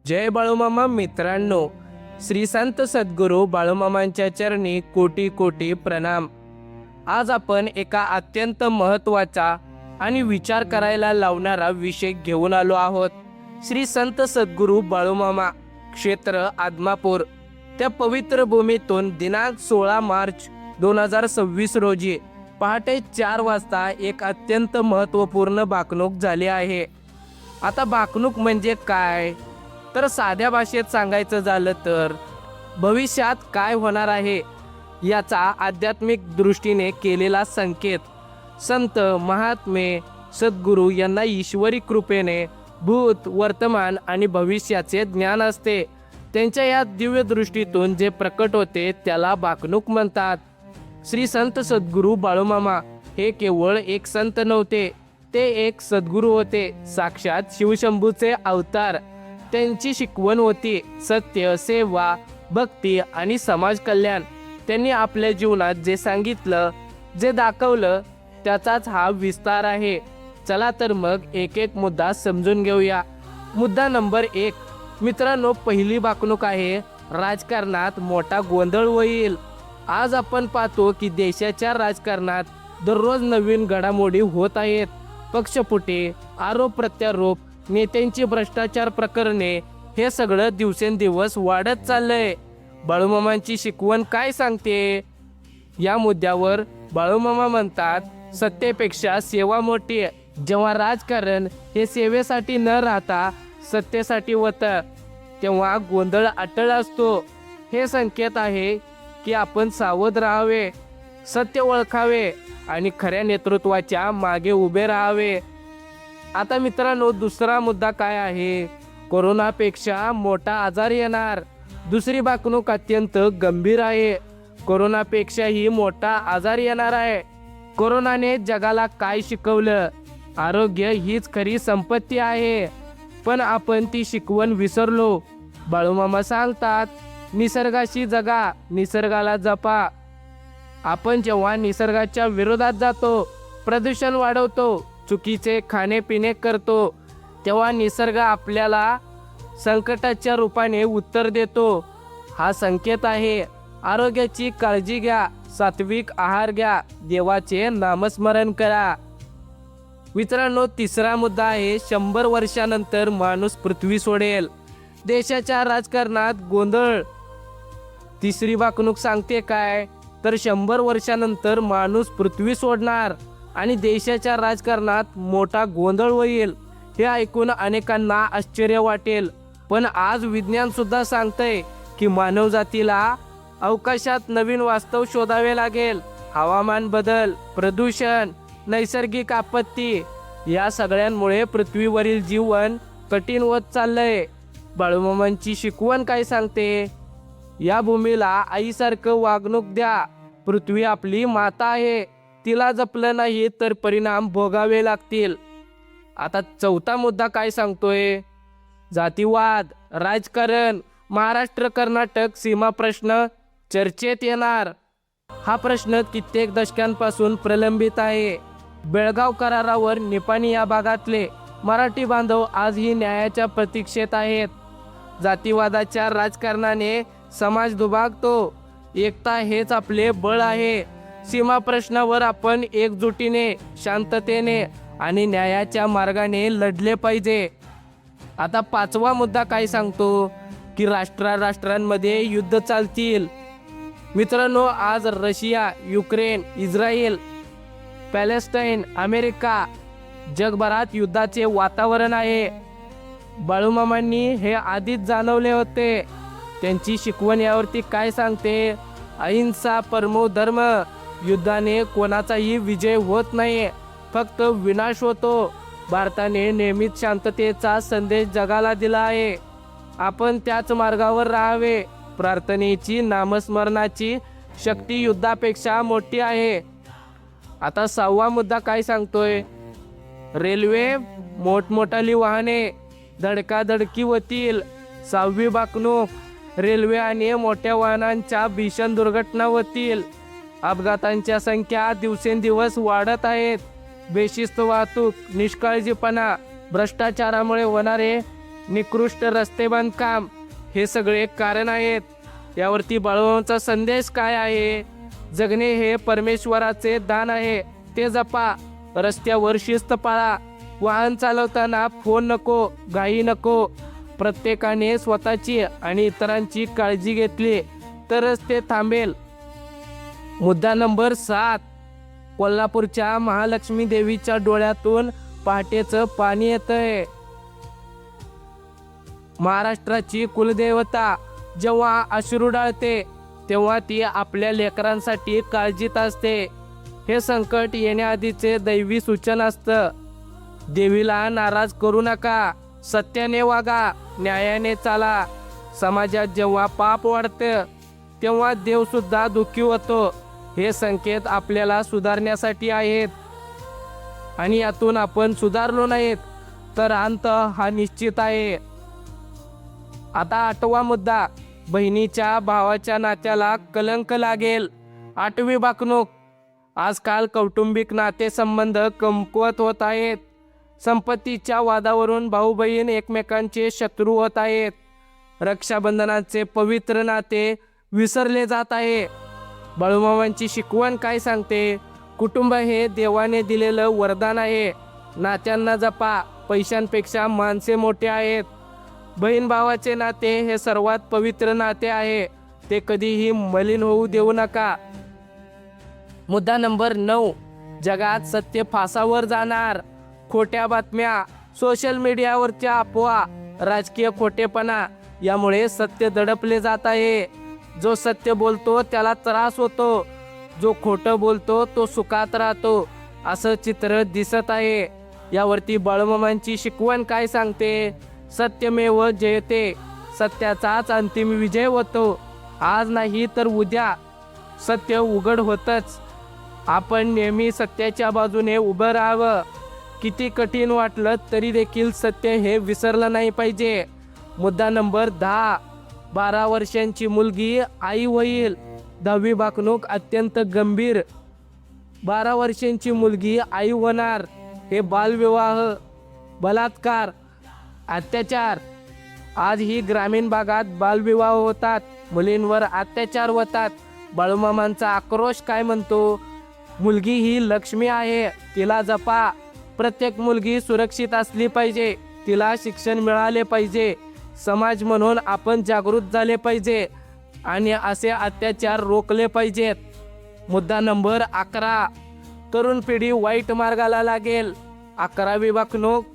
जय बाळूमामा मित्रांनो, श्री संत सद्गुरू बाळूमामांच्या चरणी कोटी कोटी प्रणाम। आज आपण एका अत्यंत महत्त्वाचा आणि विचार करायला लावणारा विषय घेऊन आलो आहोत। श्री संत सद्गुरू बाळूमामा क्षेत्र आदमापूर, त्या पवित्र भूमीतून दिनांक 16 मार्च 2026 रोजी पहाटे 4 वाजता एक अत्यंत महत्त्वपूर्ण भाकणूक झाली आहे। आता भाकणूक म्हणजे काय, तर साध्या भाषेत सांगायचं झालं तर भविष्यात काय होणार आहे याचा आध्यात्मिक दृष्टीने केलेला संकेत। संत महात्मे सद्गुरू यांना ईश्वरी कृपेने भूत, वर्तमान आणि भविष्याचे ज्ञान असते। त्यांच्या या दिव्य दृष्टीतून जे प्रकट होते त्याला भाकणूक म्हणतात। श्री संत सद्गुरू बाळूमामा हे केवळ एक संत नव्हते, ते एक सद्गुरू होते, साक्षात शिवशंभूचे अवतार। त्यांची शिकवण होती सत्य, सेवा, भक्ती आणि समाज कल्याण। त्यांनी आपल्या जीवनात जे सांगितलं, जे दाखवलं त्याचाच हा विस्तार आहे। चला तर मग एक एक मुद्दा समजून घेऊया। मुद्दा नंबर 1 मित्रांनो, पहिली भाकणूक आहे राजकारणात मोठा गोंधळ होईल। आज आपण पाहतो की देशाच्या राजकारणात दररोज नवीन घडामोडी होत आहेत। पक्षफुटी, आरोप प्रत्यारोप, नेत्यांची भ्रष्टाचार प्रकरणे, हे सगळं दिवसेंदिवस वाढत चाललंय। बाळूमामांची शिकवण काय सांगते या मुद्द्यावर? बाळूमामा म्हणतात, सत्तेपेक्षा सेवा मोठी। जेव्हा राजकारण हे सेवेसाठी न राहता सत्तेसाठी होतं तेव्हा गोंधळ अटळ असतो। हे संकेत आहे की आपण सावध राहावे, सत्य ओळखावे आणि खऱ्या नेतृत्वाच्या मागे उभे राहावे। आता मित्रांनो, दुसरा मुद्दा काय आहे? कोरोनापेक्षा मोठा आजार येणार। दुसरी भाकणूक अत्यंत गंभीर आहे। कोरोनापेक्षाही मोठा आजार येणार आहे। कोरोनाने जगाला काय शिकवलं? आरोग्य हीच खरी संपत्ती आहे, पण आपण ती शिकवण विसरलो। बाळूमामा सांगतात, निसर्गाशी जगा, निसर्गाला जपा। आपण जेव्हा निसर्गाच्या विरोधात जातो, प्रदूषण वाढवतो, चुकीचे खाणेपिणे करतो, तेव्हा निसर्ग आपल्याला संकटाच्या रूपाने उत्तर देतो। हा संकेत आहे। आरोग्याची काळजी घ्या, सात्विक आहार घ्या, देवाचे नामस्मरण करा। मित्रांनो, तिसरा मुद्दा आहे 100 वर्षानंतर माणूस पृथ्वी सोडेल। देशाच्या राजकारणात गोंधळ। तिसरी भाकणूक सांगते काय, तर 100 वर्षानंतर माणूस पृथ्वी सोडणार आणि देशाच्या राजकारणात मोठा गोंधळ होईल। हे ऐकून अनेकांना आश्चर्य वाटेल, पण आज विज्ञान सुद्धा सांगतंय की मानवजातीला अवकाशात नवीन वास्तव शोधावे लागेल। हवामान बदल, प्रदूषण, नैसर्गिक आपत्ती, या सगळ्यांमुळे पृथ्वीवरील जीवन कठीण होत चाललंय। बाळूमामांची शिकवण काय सांगते? या भूमीला आईसारखं वागणूक द्या। पृथ्वी आपली माता आहे, तिला जपलं नाही तर परिणाम भोगावे लागतील। आता चौथा मुद्दा काय सांगतोय? जातीवाद, राजकारण, महाराष्ट्र कर्नाटक सीमा प्रश्न चर्चेत येणार। हा प्रश्न कित्येक दशकांपासून प्रलंबित आहे। बेळगाव करारावर निपाणी या भागातले मराठी बांधव आजही न्यायाच्या प्रतीक्षेत आहेत। जातीवादाच्या राजकारणाने समाज दुभागतो, एकता हेच आपले बळ आहे। सीमा प्रश्नावर आपण एकजुटीने, शांततेने आणि न्यायाच्या मार्गाने लढले पाहिजे। आता पाचवा मुद्दा काय सांगतो की राष्ट्रांमध्ये युद्ध चालतील। मित्रांनो, आज Russia, Ukraine, Israel, Palestine, America, जगभरात युद्धाचे वातावरण आहे। बाळूमामांनी हे आधीच जाणवले होते। त्यांची शिकवण यावरती काय सांगते? अहिंसा परमो धर्म। युद्धाने कोणाचाही विजय होत नाही, फक्त विनाश होतो। भारताने नेहमीच शांततेचा संदेश जगाला दिला आहे। आपण त्याच मार्गावर राहावे। प्रार्थनेची, नामस्मरणाची शक्ती युद्धापेक्षा मोठी आहे। आता 6वा मुद्दा काय सांगतोय? रेल्वे, मोठमोठाली वाहने धडकाधडकी होतील। 6वी भाकणूक, रेल्वे आणि मोठ्या वाहनांच्या भीषण दुर्घटना होतील। अपघातांच्या संख्या दिवसेंदिवस वाढत आहेत। बेशिस्त वाहतूक, निष्काळजीपणा, भ्रष्टाचारामुळे होणारे निकृष्ट रस्ते बांधकाम हे सगळे कारण आहेत। यावरती बाळूमामांचा संदेश काय आहे? जगणे हे परमेश्वराचे दान आहे, ते जपा। रस्त्यावर शिस्त पाळा, वाहन चालवताना फोन नको, घाई नको। प्रत्येकाने स्वतःची आणि इतरांची काळजी घेतली तरच ते थांबेल। मुद्दा नंबर 7, कोल्हापूरच्या महालक्ष्मी देवीच्या डोळ्यातून पहाटेचं पाणी येतंय। महाराष्ट्राची कुलदेवता जेव्हा अश्रू डाळते तेव्हा ती आपल्या लेकरांसाठी काळजीत असते। हे संकट येण्याआधीचे दैवी सूचन असतं। देवीला नाराज करू नका, सत्याने वागा, न्यायाने चाला। समाजात जेव्हा पाप वाढतं तेव्हा देव सुद्धा दुःखी होतो। हे संकेत आपल्याला सुधारण्यासाठी आहेत आणि यातून आपण सुधारलो नाहीत तर अंत हा निश्चित आहे। आता 8वा मुद्दा, बहिणीच्या भावाच्या नात्याला कलंक लागेल। 8वी वाकणूक, आजकाल कौटुंबिक नातेसंबंध कमकुवत होत आहेत। संपत्तीच्या वादावरून भाऊ बहीण एकमेकांचे शत्रू होत आहेत। रक्षाबंधनाचे पवित्र नाते विसरले जात आहे। बाळूमामांची शिकवण काय सांगते? कुटुंब हे देवाने दिलेलं वरदान आहे। नात्यांना जपा, पैशांपेक्षा माणसे मोठे आहेत। बहीण भावाचे नाते हे सर्वात पवित्र नाते आहे, ते कधीही मलिन होऊ देऊ नका। मुद्दा नंबर 9, जगात सत्य फासावर जाणार। खोट्या बातम्या, सोशल मीडियावरच्या अफवा, राजकीय खोटेपणा यामुळे सत्य दडपले जात आहे। जो सत्य बोलतो त्याला त्रास होतो, जो खोटं बोलतो तो सुखात राहतो, असं चित्र दिसत आहे। यावरती बाळूमामांची शिकवण काय सांगते? सत्यमेव जयते, सत्याचाच अंतिम विजय होतो। आज नाही तर उद्या सत्य उघड होतच। आपण नेहमी सत्याच्या बाजूने उभं राहावं। किती कठीण वाटलं तरी देखील सत्य हे विसरलं नाही पाहिजे। मुद्दा नंबर 10, 12 वर्षांची मुलगी आई होईल। 10वी वाकणूक अत्यंत गंभीर। 12 वर्षांची मुलगी आई होणार हे बालविवाह, बलात्कार, अत्याचार। आज ही ग्रामीण भागात बालविवाह होतात, मुलींवर अत्याचार होतात। बाळूमामांचा आक्रोश काय म्हणतो? मुलगी ही लक्ष्मी आहे, तिला जपा। प्रत्येक मुलगी सुरक्षित असली पाहिजे, तिला शिक्षण मिळाले पाहिजे। समाज म्हणून आपण जागृत झाले पाहिजे आणि असे अत्याचार रोखले पाहिजेत। मुद्दा नंबर 11, तरुण पिढी वाईट मार्गाला लागेल। 11वी वाकणूक,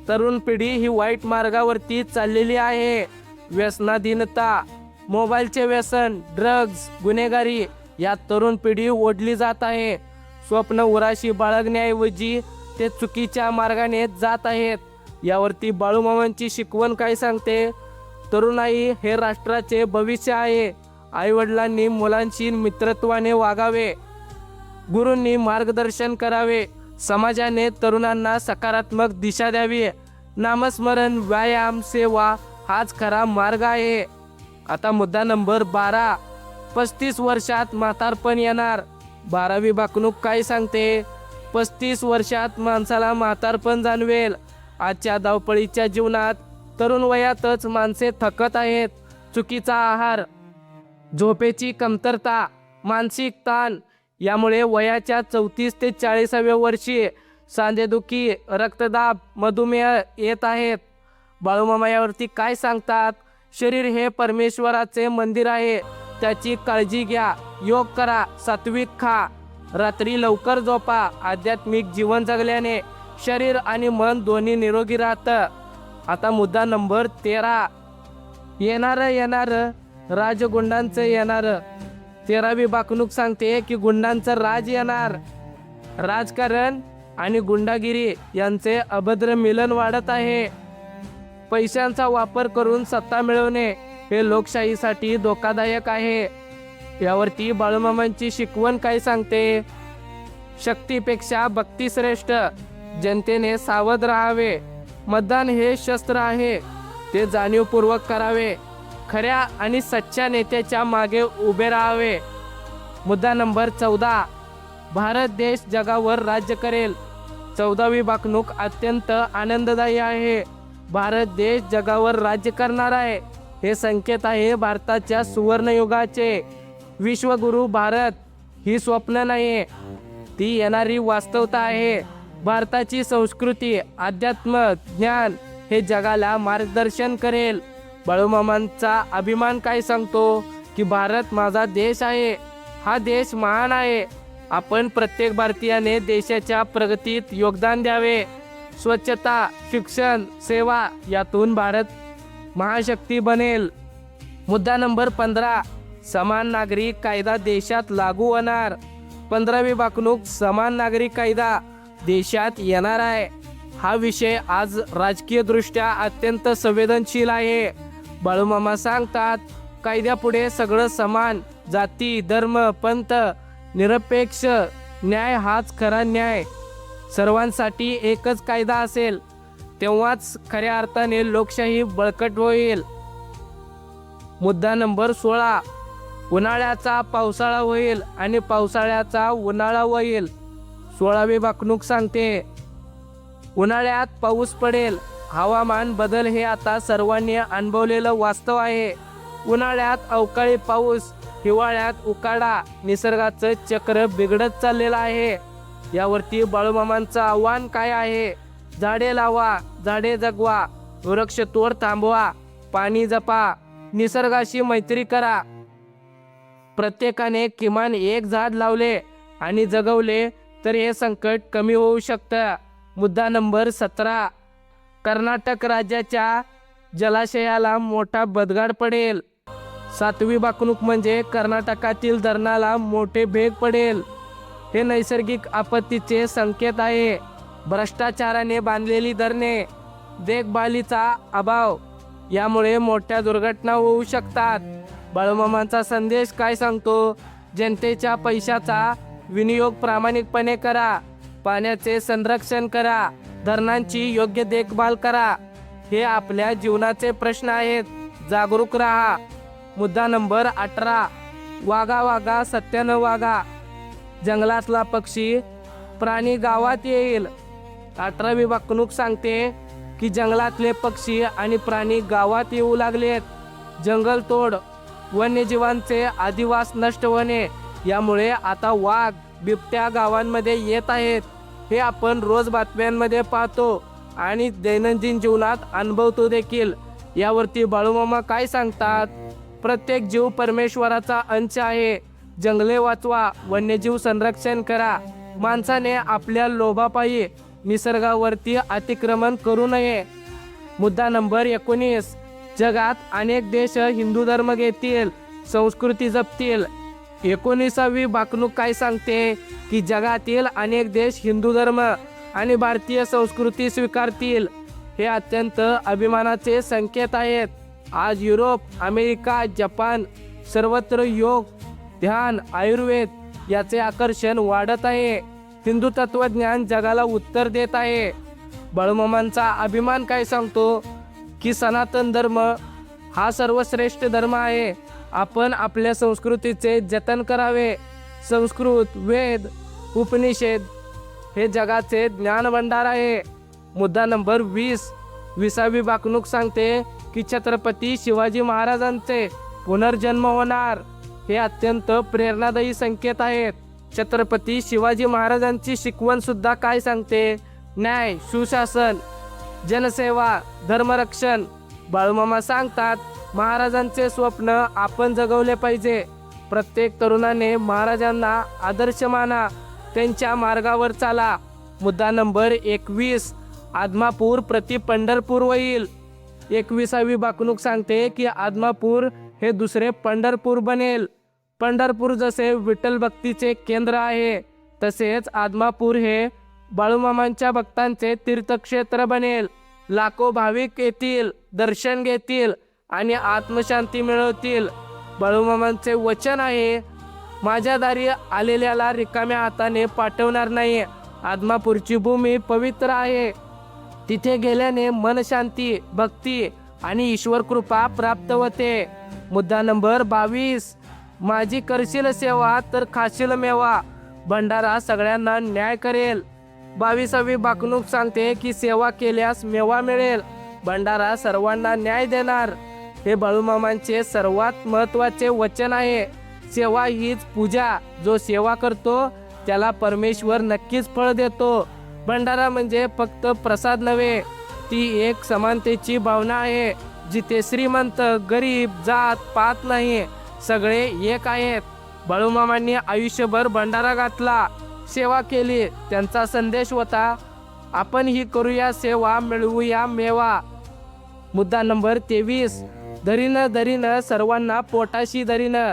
तरुण पिढी ही वाईट मार्गावरती चाललेली आहे। व्यसनाधीनता, मोबाईलचे व्यसन, ड्रग्ज, गुन्हेगारी यात तरुण पिढी ओढली जात आहे। स्वप्न उराशी बाळगण्याऐवजी ते चुकीच्या मार्गाने जात आहेत। यावरती बाळूमामांची शिकवण काय सांगते? तरुणाई हे राष्ट्राचे भविष्य आहे। आईवडिलांनी मुलांशी मित्रत्वाने वागावे, गुरूंनी मार्गदर्शन करावे, समाजाने तरुणांना सकारात्मक दिशा द्यावी। नामस्मरण, व्यायाम, सेवा हाच खरा मार्ग आहे। आता मुद्दा नंबर 12, 35 वर्षात म्हातारपण येणार। 12वी वाकणूक काय सांगते? 35 वर्षात माणसाला म्हातारपण जाणवेल। आजच्या धावपळीच्या जीवनात तरुण वयातच माणसे थकत आहेत। चुकीचा आहार, झोपेची कमतरता, मानसिक ताण यामुळे वयाच्या 34 ते 40व्या वर्षी सांधेदुखी, रक्तदाब, मधुमेह येत आहेत। बाळूमामा यावरती काय सांगतात? शरीर हे परमेश्वराचे मंदिर आहे, त्याची काळजी घ्या। योग करा, सात्विक खा, रात्री लवकर झोपा। आध्यात्मिक जीवन जगल्याने शरीर आणि मन दोन्ही निरोगी राहतं। आता मुद्दा नंबर 13, येणार राजगुंडांचं येणार। 13वी वाकणूक सांगते की गुंडांचं राज येणार। राजकारण आणि गुंडागिरी यांचे अभद्र मिलन वाढत आहे। पैशांचा वापर करून सत्ता मिळवणे हे लोकशाहीसाठी धोकादायक आहे। यावरती बाळूमामांची शिकवण काय सांगते? शक्तीपेक्षा भक्ती श्रेष्ठ, जनतेने सावध राहावे। मतदान हे शस्त्र आहे, ते जाणीवपूर्वक करावे। खऱ्या आणि सच्च्या नेत्याच्या मागे उभे राहावे। मुद्दा नंबर 14, भारत देश जगावर राज्य करेल। 14वी वाकणूक अत्यंत आनंददायी आहे। भारत देश जगावर राज्य करणार आहे. हे संकेत आहे भारताच्या सुवर्णयुगाचे. विश्वगुरु भारत ही स्वप्न नाही, ती येणारी वास्तवता आहे. भारताची संस्कृती, अध्यात्म, ज्ञान हे जगाला मार्गदर्शन करेल. बाळूमामांचा अभिमान काय सांगतो की भारत माझा देश आहे, हा देश महान आहे. आपण प्रत्येक भारतीयाने देशाच्या प्रगतीत योगदान द्यावे. स्वच्छता, शिक्षण, सेवा यातून भारत महाशक्ती बनेल. मुद्दा नंबर 15, समान नागरिक कायदा देशात लागू होणार. 15वी वाकणूक समान नागरिक कायदा देशात येणार आहे. हा विषय आज राजकीय दृष्ट्या अत्यंत संवेदनशील आहे. बाळूमामा सांगतात, कायद्यापुढे सगळं समान. जाती, धर्म, पंथ निरपेक्ष. न्याय हाच खरा न्याय. सर्वांसाठी एकच कायदा असेल तेव्हाच खऱ्या अर्थाने लोकशाही बळकट होईल. मुद्दा नंबर 16, उन्हाळ्याचा पावसाळा होईल आणि पावसाळ्याचा उन्हाळा होईल. 16वी वाकणूक सांगते, उन्हाळ्यात पाऊस पडेल. हवामान बदल हे आता सर्वांनी अनुभवलेलं वास्तव आहे. उन्हाळ्यात अवकाळी पाऊस, हिवाळ्यात उकाडा. निसर्गाचं चक्र बिघडत चाललेलं आहे. यावरती बाळूमामांचं आव्हान काय आहे? झाडे लावा, झाडे जगवा, वृक्षतोड थांबवा, पाणी जपा, निसर्गाशी मैत्री करा. प्रत्येकाने किमान एक झाड लावले आणि जगवले तर हे संकट कमी होऊ शकतं. मुद्दा नंबर 17, कर्नाटक राज्याच्या जलाशयाला मोठा बदगाड पडेल. 7वी वाकणूक म्हणजे कर्नाटकातील धरणाला मोठे भेग पडेल. हे नैसर्गिक आपत्तीचे संकेत आहे. भ्रष्टाचाराने बांधलेली धरणे, देखभालीचा अभाव यामुळे मोठ्या दुर्घटना होऊ शकतात. बाळूमामांचा संदेश काय सांगतो? जनतेच्या पैशाचा विनियोग प्रामाणिकपणे करा, पाण्याचे संरक्षण करा, धरणांची योग्य देखभाल करा. हे आपल्या जीवनाचे प्रश्न आहेत. जागरूक राहा. मुद्दा नंबर 18, वागा वागा सत्यानं वागा. जंगलातला पक्षी प्राणी गावात येईल. 18वी वाकणूक सांगते की जंगलातले पक्षी आणि प्राणी गावात येऊ लागलेत. जंगलतोड, वन्यजीवांचे अधिवास नष्ट होणे यामुळे आता वाघ, बिबट्या गावांमध्ये येत आहेत. हे आपण रोज बातम्यांमध्ये पाहतो आणि दैनंदिन जीवनात अनुभवतो देखील. यावरती बाळूमामा काय सांगतात? प्रत्येक जीव परमेश्वराचा अंश आहे. जंगले वाचवा, वन्यजीव संरक्षण करा. माणसाने आपल्या लोभापायी निसर्गावरती अतिक्रमण करू नये. मुद्दा नंबर 19, जगात अनेक देश हिंदू धर्म घेतील, संस्कृती जपतील. 19वी वाकणूक काय सांगते की जगातील अनेक देश हिंदू धर्म आणि भारतीय संस्कृती स्वीकारतील. हे अत्यंत अभिमानाचे संकेत आहेत. आज युरोप, अमेरिका, जपान सर्वत्र योग, ध्यान, आयुर्वेद याचे आकर्षण वाढत आहे. हिंदू तत्वज्ञान जगाला उत्तर देत आहे. बाळूमामांचा अभिमान काय सांगतो की सनातन धर्म हा सर्वश्रेष्ठ धर्म आहे. आपण आपल्या संस्कृतीचे जतन करावे. संस्कृत, वेद, उपनिषद हे जगाचे ज्ञानभंडार आहे. मुद्दा नंबर 20, 20वी वाकणूक सांगते की छत्रपती शिवाजी महाराजांचे पुनर्जन्म होणार. हे अत्यंत प्रेरणादायी संकेत आहेत. छत्रपती शिवाजी महाराजांची शिकवण सुद्धा काय सांगते? न्याय, सुशासन, जनसेवा, धर्मरक्षण. बाळूमामा सांगतात, महाराजांचे स्वप्न आपण जगवले पाहिजे. प्रत्येक तरुणाने महाराजांना आदर्श माना, त्यांच्या मार्गावर चाला. मुद्दा नंबर 21, आदमापूर प्रति पंढरपूर होईल. 21वी वाकणूक सांगते की आदमापूर हे दुसरे पंढरपूर बनेल. पंढरपूर जसे विठ्ठल भक्तीचे केंद्र आहे, तसेच आदमापूर हे बाळूमामांच्या भक्तांचे तीर्थक्षेत्र बनेल. लाखो भाविक येतील, दर्शन घेतील आणि आत्मशांती मिळवतील. बाळूमामांचे वचन आहे, माझ्या दारी आलेल्याला रिकाम्या हाताने पाठवणार नाही. आदमापूरची भूमी पवित्र आहे. तिथे गेल्याने मनशांती, भक्ती आणि ईश्वर कृपा प्राप्त होते. मुद्दा नंबर 22, माझी करशील सेवा तर खाशील मेवा. भंडारा सगळ्यांना न्याय करेल. 22वी वाकणूक सांगते की सेवा केल्यास मेवा मिळेल. भंडारा सर्वांना न्याय देणार. हे बाळूमामांचे सर्वात महत्त्वाचे वचन आहे. सेवा हीच पूजा. जो सेवा करतो त्याला परमेश्वर नक्कीच फळ देतो. भंडारा म्हणजे फक्त प्रसाद नव्हे, ती एक समानतेची भावना आहे, जिथे श्रीमंत गरीब जात पात नाही, सगळे एक आहेत. बाळूमामांनी आयुष्यभर भंडारा घातला, सेवा केली. त्यांचा संदेश होता, आपण ही करूया सेवा, मिळवूया मेवा. मुद्दा नंबर 23, धरीनं सर्वांना पोटाशी धरीनं.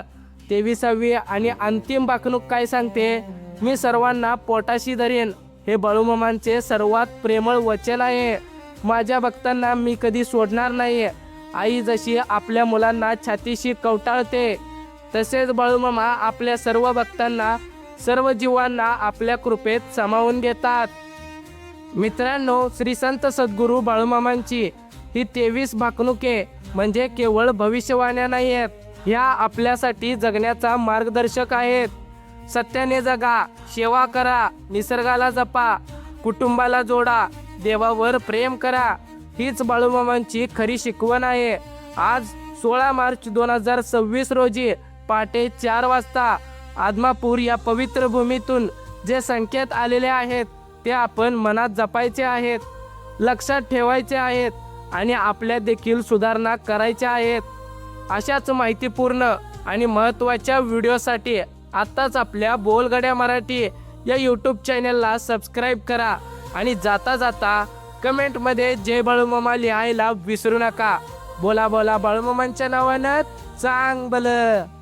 23वी आणि अंतिम भाकणूक काय सांगते? मी सर्वांना पोटाशी धरीन. हे बाळूमामांचे सर्वात प्रेमळ वचन आहे. माझ्या भक्तांना मी कधी सोडणार नाही. आई जशी आपल्या मुलांना छातीशी कवटाळते, तसेच बाळूमामा आपल्या सर्व भक्तांना, सर्व जीवांना आपल्या कृपेत सामावून घेतात. मित्रांनो, श्री संत सद्गुरू बाळूमामांची ही 23 भाकणुके म्हणजे केवळ भविष्यवाण्या नाही आहेत, ह्या आपल्यासाठी जगण्याचा मार्गदर्शक आहेत. सत्याने जगा, सेवा करा, निसर्गाला जपा, कुटुंबाला जोडा, देवावर प्रेम करा. हीच बाळूमामांची खरी शिकवण आहे. आज 16 मार्च 2026 रोजी पहाटे 4 वाजता आदमापूर या पवित्र भूमीतून जे संकेत आलेले आहेत ते आपण मनात जपायचे आहेत, लक्षात ठेवायचे आहेत आणि आपल्या देखील सुधारणा करायच्या आहेत. अशाच माहितीपूर्ण आणि महत्त्वाच्या व्हिडिओसाठी आत्ताच आपल्या बोलगड्या मराठी या यूट्यूब चॅनलला सबस्क्राईब करा आणि जाता जाता कमेंटमध्ये जय बाळूमामा लिहायला विसरू नका. बोला बोला बाळूमामांच्या नावानं चांगलं.